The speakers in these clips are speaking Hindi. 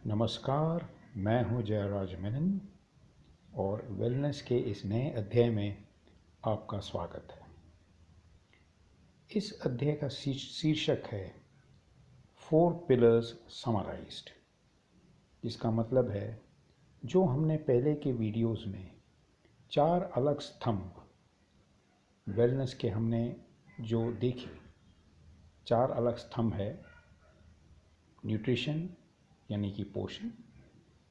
नमस्कार, मैं हूं जयराज मेनन और वेलनेस के इस नए अध्याय में आपका स्वागत है। इस अध्याय का शीर्षक है 4 पिलर्स समराइज्ड, जिसका मतलब है जो हमने पहले के वीडियोस में 4 अलग स्तंभ वेलनेस के हमने जो देखे, 4 अलग स्तंभ है न्यूट्रिशन यानी कि पोषण,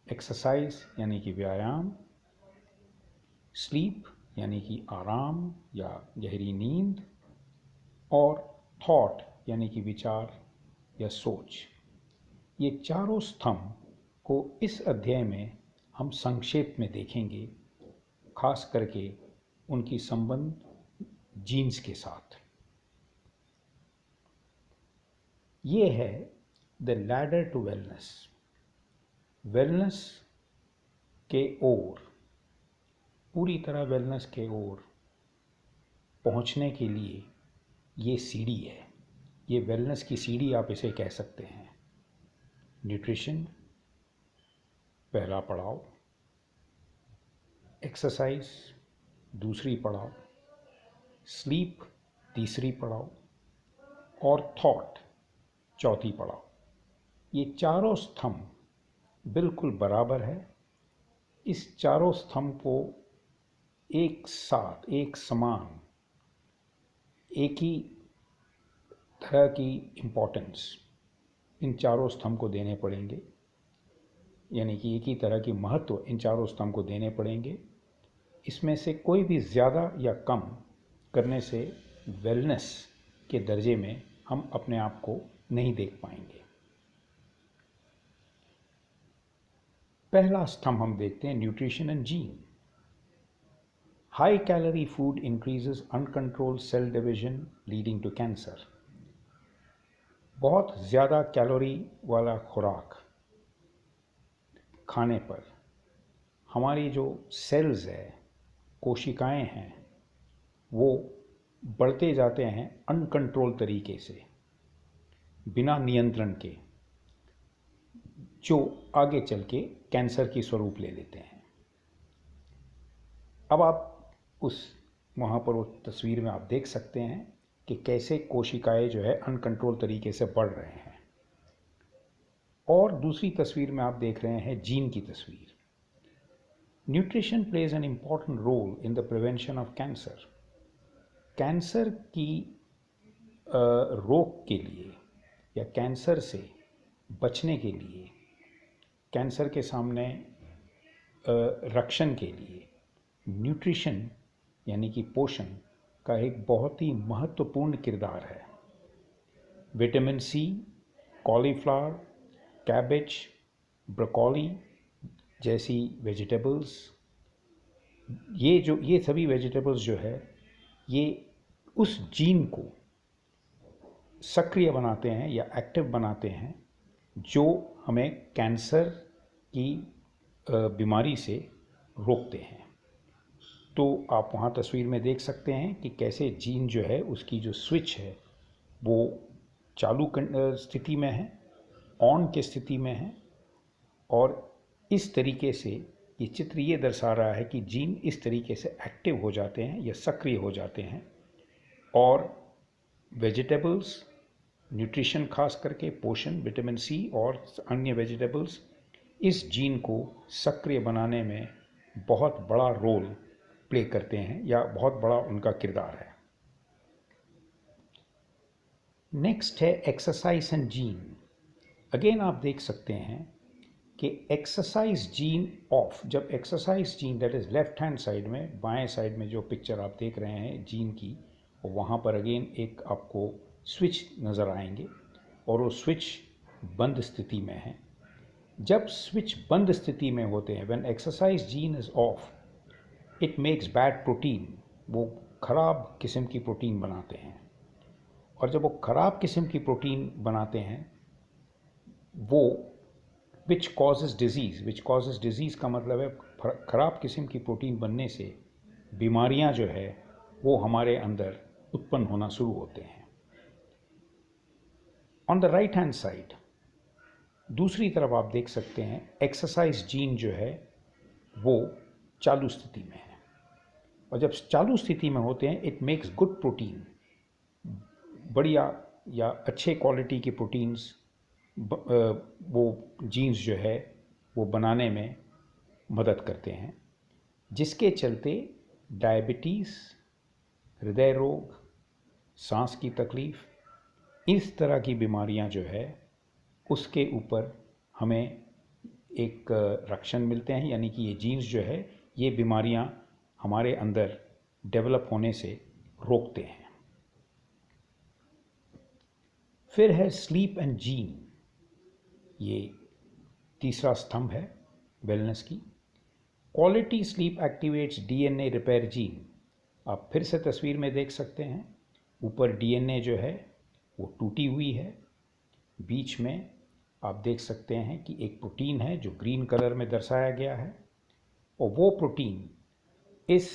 एक्सरसाइज यानी कि व्यायाम, स्लीप यानी कि आराम या गहरी नींद, और थॉट यानी कि विचार या सोच। ये चारों स्तंभ को इस अध्याय में हम संक्षेप में देखेंगे, खास करके उनकी संबंध जीन्स के साथ। ये है the ladder to wellness. Wellness के ओर, पूरी तरह वेलनेस के ओर पहुंचने के लिए ये सीढ़ी है। ये वेलनेस की सीढ़ी आप इसे कह सकते हैं। न्यूट्रिशन पहला पड़ाव, एक्सरसाइज दूसरी पड़ाव, स्लीप तीसरी पड़ाव और थॉट चौथी पड़ाव। ये चारों स्तंभ बिल्कुल बराबर है। इस चारों स्तंभ को एक साथ, एक समान, एक ही तरह की इम्पोर्टेंस इन चारों स्तंभ को देने पड़ेंगे, यानी कि एक ही तरह की महत्व इन चारों स्तंभ को देने पड़ेंगे। इसमें से कोई भी ज़्यादा या कम करने से वेलनेस के दर्जे में हम अपने आप को नहीं देख पाएंगे। पहला स्तंभ हम देखते हैं, nutrition and gene. High calorie food increases uncontrolled cell division leading to cancer. बहुत ज़्यादा कैलोरी वाला खुराक खाने पर हमारी जो सेल्स है, कोशिकाएं हैं, वो बढ़ते जाते हैं अनकंट्रोल तरीके से, बिना नियंत्रण के, जो आगे चल के कैंसर की स्वरूप ले लेते हैं। अब आप वहाँ पर वो तस्वीर में आप देख सकते हैं कि कैसे कोशिकाएं जो है अनकंट्रोल तरीके से बढ़ रहे हैं। और दूसरी तस्वीर में आप देख रहे हैं जीन की तस्वीर। Nutrition plays an important role in the prevention of cancer. Cancer की रोक के लिए या कैंसर से बचने के लिए, कैंसर के सामने रक्षण के लिए न्यूट्रिशन यानी कि पोषण का एक बहुत ही महत्वपूर्ण किरदार है। Vitamin C, cauliflower, cabbage, broccoli जैसी वेजिटेबल्स, ये सभी वेजिटेबल्स जो है, ये उस जीन को सक्रिय बनाते हैं या एक्टिव बनाते हैं जो हमें कैंसर की बीमारी से रोकते हैं। तो आप वहाँ तस्वीर में देख सकते हैं कि कैसे जीन जो है, उसकी जो स्विच है वो चालू स्थिति में है, ऑन की स्थिति में है। और इस तरीके से ये चित्र ये दर्शा रहा है कि जीन इस तरीके से एक्टिव हो जाते हैं या सक्रिय हो जाते हैं, और वेजिटेबल्स, न्यूट्रिशन खास करके पोषण, विटामिन सी और अन्य वेजिटेबल्स इस जीन को सक्रिय बनाने में बहुत बड़ा रोल प्ले करते हैं या बहुत बड़ा उनका किरदार है। नेक्स्ट है एक्सरसाइज एंड जीन। अगेन आप देख सकते हैं कि एक्सरसाइज जीन ऑफ, जब exercise gene that is left hand side में, बाएं साइड में जो पिक्चर आप देख रहे हैं जीन की, वहाँ पर अगेन एक आपको स्विच नज़र आएंगे और वो स्विच बंद स्थिति में है। जब स्विच बंद स्थिति में होते हैं, when exercise gene is of, it makes bad protein. वो ख़राब किस्म की प्रोटीन बनाते हैं, और जब वो ख़राब किस्म की प्रोटीन बनाते हैं वो विच कॉजेज़ डिजीज़ का मतलब है ख़राब किस्म की प्रोटीन बनने से बीमारियां जो है वो हमारे अंदर उत्पन्न होना शुरू होते हैं। On the right hand side दूसरी तरफ आप देख सकते हैं एक्सरसाइज जीन जो है वो चालू स्थिति में है, और जब चालू स्थिति में होते हैं इट मेक्स गुड प्रोटीन, बढ़िया या अच्छे क्वालिटी की प्रोटीन्स वो जीन्स जो है वो बनाने में मदद करते हैं, जिसके चलते डायबिटीज़, हृदय रोग, सांस की तकलीफ़, इस तरह की बीमारियां जो है उसके ऊपर हमें एक रक्षण मिलते हैं, यानी कि ये जीन्स जो है ये बीमारियां हमारे अंदर डेवलप होने से रोकते हैं। फिर है स्लीप एंड जीन, ये तीसरा स्तंभ है वेलनेस की। Quality sleep activates DNA repair gene. आप फिर से तस्वीर में देख सकते हैं, ऊपर डीएनए जो है वो टूटी हुई है, बीच में आप देख सकते हैं कि एक प्रोटीन है जो ग्रीन कलर में दर्शाया गया है, और वो प्रोटीन इस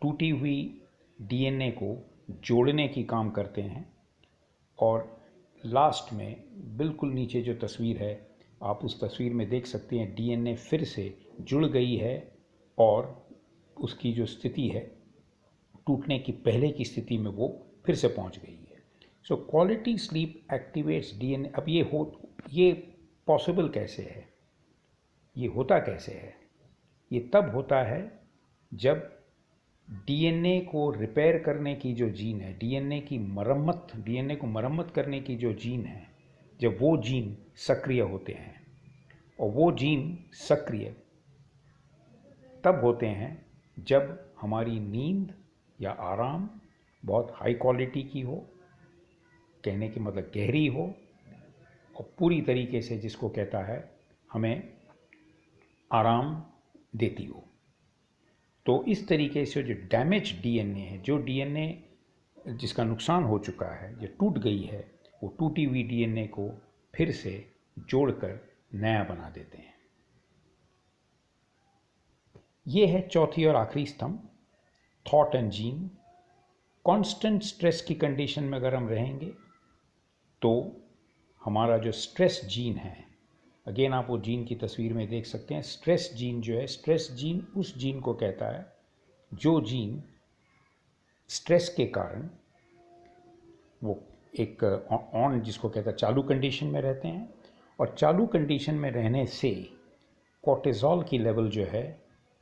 टूटी हुई डीएनए को जोड़ने की काम करते हैं। और लास्ट में बिल्कुल नीचे जो तस्वीर है आप उस तस्वीर में देख सकते हैं डीएनए फिर से जुड़ गई है और उसकी जो स्थिति है टूटने की पहले की स्थिति में वो फिर से पहुंच गई है। So quality sleep activates DNA. अब ये पॉसिबल कैसे है, ये होता कैसे है? ये तब होता है जब डीएनए को रिपेयर करने की जो जीन है, डीएनए को मरम्मत करने की जो जीन है, जब वो जीन सक्रिय होते हैं, और वो जीन सक्रिय तब होते हैं जब हमारी नींद या आराम बहुत हाई क्वालिटी की हो, कहने की मतलब गहरी हो, और पूरी तरीके से जिसको कहता है हमें आराम देती हो। तो इस तरीके से जो डैमेज डीएनए है, जो डीएनए जिसका नुकसान हो चुका है, जो टूट गई है, वो टूटी हुई डीएनए को फिर से जोड़कर नया बना देते हैं। ये है चौथी और आखिरी स्तंभ, thought and gene. Constant stress की कंडीशन में अगर हम रहेंगे तो हमारा जो स्ट्रेस जीन है, अगेन आप वो जीन की तस्वीर में देख सकते हैं, स्ट्रेस जीन जो है, स्ट्रेस जीन उस जीन को कहता है जो जीन स्ट्रेस के कारण वो एक ऑन जिसको कहता है चालू कंडीशन में रहते हैं, और चालू कंडीशन में रहने से कोर्टिज़ोल की लेवल जो है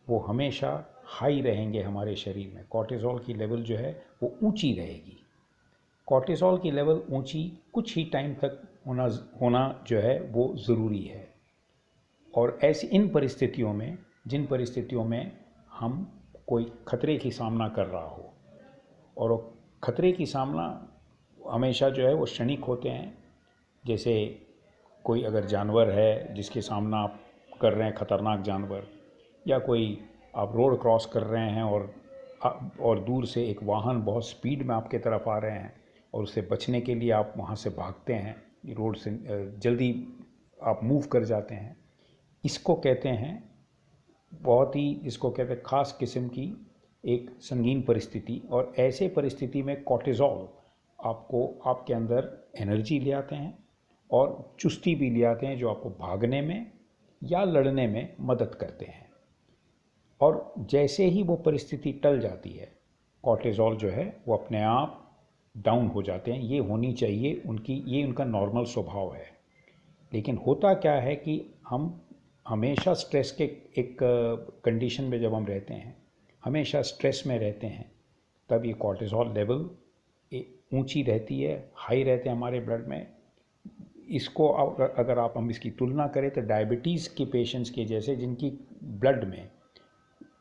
वो हमेशा हाई रहेंगे हमारे शरीर में। कोर्टिज़ोल की लेवल जो है वो ऊंची रहेगी। कोर्टिज़ोल की लेवल ऊंची कुछ ही टाइम तक होना जो है वो ज़रूरी है। और ऐसी इन परिस्थितियों में, जिन परिस्थितियों में हम कोई खतरे की सामना कर रहा हो, और वो खतरे की सामना हमेशा जो है वो क्षणिक होते हैं, जैसे कोई अगर जानवर है जिसके सामना आप कर रहे हैं, खतरनाक जानवर, या कोई आप रोड क्रॉस कर रहे हैं और दूर से एक वाहन बहुत स्पीड में आपके तरफ आ रहे हैं और उससे बचने के लिए आप वहाँ से भागते हैं, रोड से जल्दी आप मूव कर जाते हैं। इसको कहते हैं बहुत ही, इसको कहते हैं ख़ास किस्म की एक संगीन परिस्थिति। और ऐसे परिस्थिति में कोर्टिज़ोल आपको आपके अंदर एनर्जी ले आते हैं और चुस्ती भी ले आते हैं, जो आपको भागने में या लड़ने में मदद करते हैं। और जैसे ही वो परिस्थिति टल जाती है, कोर्टिज़ोल जो है वो अपने आप डाउन हो जाते हैं। ये होनी चाहिए उनकी, ये उनका नॉर्मल स्वभाव है। लेकिन होता क्या है कि हम हमेशा स्ट्रेस के एक कंडीशन में जब हम रहते हैं, हमेशा स्ट्रेस में रहते हैं, तब ये कोर्टिज़ोल लेवल ऊंची रहती है, हाई रहते हैं हमारे ब्लड में। इसको अगर हम इसकी तुलना करें तो डायबिटीज़ के पेशेंट्स के जैसे, जिनकी ब्लड में,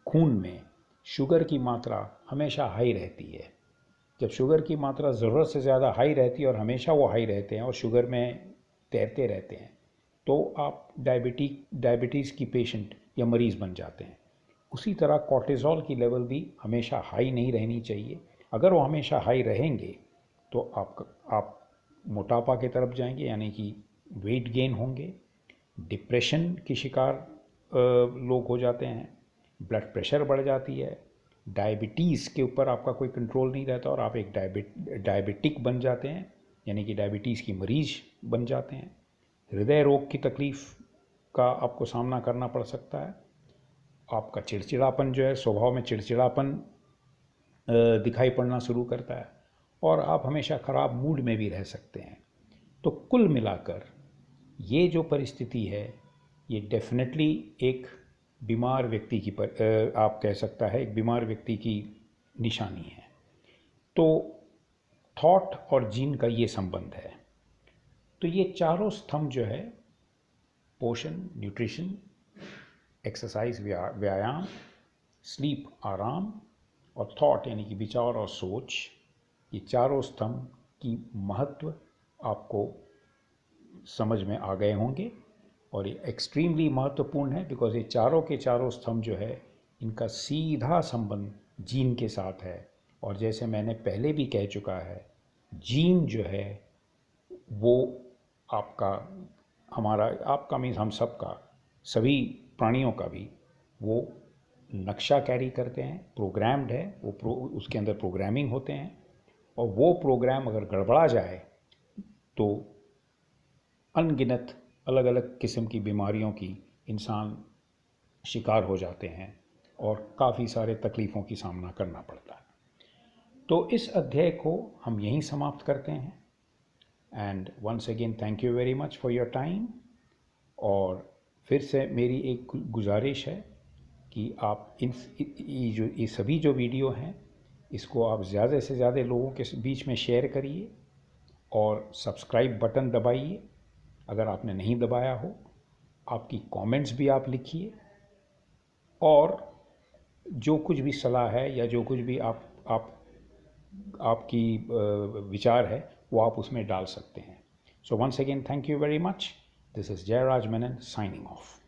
खून में शुगर की मात्रा हमेशा हाई रहती है। जब शुगर की मात्रा ज़रूरत से ज़्यादा हाई रहती है और हमेशा वो हाई रहते हैं और शुगर में तैरते रहते हैं, तो आप डायबिटीज़ की पेशेंट या मरीज़ बन जाते हैं। उसी तरह कोर्टिज़ोल की लेवल भी हमेशा हाई नहीं रहनी चाहिए। अगर वो हमेशा हाई रहेंगे तो आप मोटापा की तरफ जाएंगे, यानी कि वेट गेन होंगे, डिप्रेशन की शिकार लोग हो जाते हैं, ब्लड प्रेशर बढ़ जाती है, डायबिटीज़ के ऊपर आपका कोई कंट्रोल नहीं रहता और आप एक डायबिटिक बन जाते हैं, यानी कि डायबिटीज़ की मरीज़ बन जाते हैं। हृदय रोग की तकलीफ़ का आपको सामना करना पड़ सकता है। आपका चिड़चिड़ापन जो है, स्वभाव में चिड़चिड़ापन दिखाई पड़ना शुरू करता है और आप हमेशा ख़राब मूड में भी रह सकते हैं। तो कुल मिलाकर ये जो परिस्थिति है, ये डेफिनेटली एक बीमार व्यक्ति की आप कह सकता है एक बीमार व्यक्ति की निशानी है। तो थॉट और जीन का ये संबंध है। तो ये चारों स्तंभ जो है, पोषण, न्यूट्रिशन, एक्सरसाइज व्यायाम, स्लीप आराम, और थॉट यानी कि विचार और सोच, ये चारों स्तंभ की महत्व आपको समझ में आ गए होंगे। और ये एक्सट्रीमली महत्वपूर्ण है बिकॉज ये चारों के चारों स्तंभ जो है, इनका सीधा संबंध जीन के साथ है। और जैसे मैंने पहले भी कह चुका है, जीन जो है वो आपका, हमारा, आपका मीन्स हम सब का, सभी प्राणियों का भी, वो नक्शा कैरी करते हैं, प्रोग्राम्ड है वो, उसके अंदर प्रोग्रामिंग होते हैं। और वो प्रोग्राम अगर गड़बड़ा जाए तो अनगिनत अलग अलग किस्म की बीमारियों की इंसान शिकार हो जाते हैं और काफ़ी सारे तकलीफ़ों की सामना करना पड़ता है। तो इस अध्याय को हम यहीं समाप्त करते हैं। And once again thank you very much for your time. और फिर से मेरी एक गुजारिश है कि आप ये सभी जो वीडियो हैं, इसको आप ज़्यादा से ज़्यादा लोगों के बीच में शेयर करिए और सब्सक्राइब बटन दबाइए अगर आपने नहीं दबाया हो। आपकी कमेंट्स भी आप लिखिए और जो कुछ भी सलाह है या जो कुछ भी आपकी विचार है वो आप उसमें डाल सकते हैं। So once again thank you very much. This is Jayaraj Menon signing of.